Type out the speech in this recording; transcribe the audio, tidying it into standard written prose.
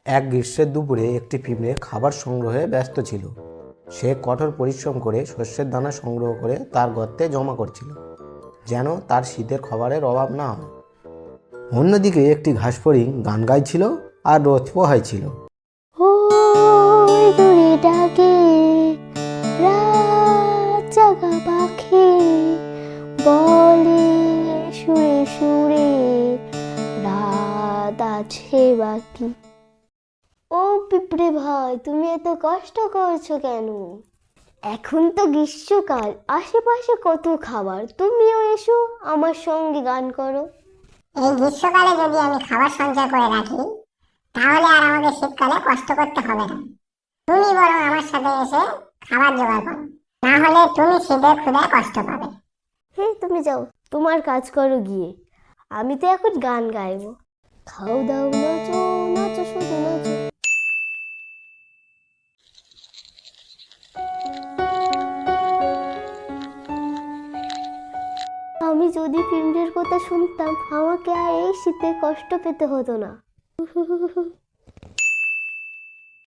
এক গ্রীষ্মের দুপুরে একটি পিঁপড়ে খাবার সংগ্রহে ব্যস্ত ছিল। সে কঠোর পরিশ্রম করে শস্যের দানা সংগ্রহ করে তার গর্তে জমা করছিল, যেন তার শীতের খাবারের অভাব না হয়। অন্যদিকে একটি ঘাসফড়িং গান গাইছিল আর রোদ পোহাইছিল। ওই দূরে ডাকে রাত জাগা পাখি, বলে সুরে সুরে রাত আছে বাকি। ও পিঁপড়ে ভাই, তুমি এত কষ্ট করছো কেন? এখন তো গ্রীষ্মকাল, আশেপাশে কত খাবার, তুমিও এসো আমার সঙ্গে গান করো। এই গ্রীষ্মকালে যদি আমি খাবার সঞ্চয় করে রাখি, তাহলে আর আমাকে শীতকালে কষ্ট করতে হবে না। তুমি বরং আমার সাথে এসে খাবার জোগাড় করো, না হলে তুমি শীতের ক্ষুধায় কষ্ট পাবে। হ্যাঁ, তুমি যাও, তোমার কাজ করো গিয়ে। আমি তো এখন গান গাইবো। খাও দাও নাচো, নাচো শুধু নাচো। আমি যদি পিঁপড়ের কথা শুনতাম, আমাকে আর এই শীতে কষ্ট পেতে হতো না।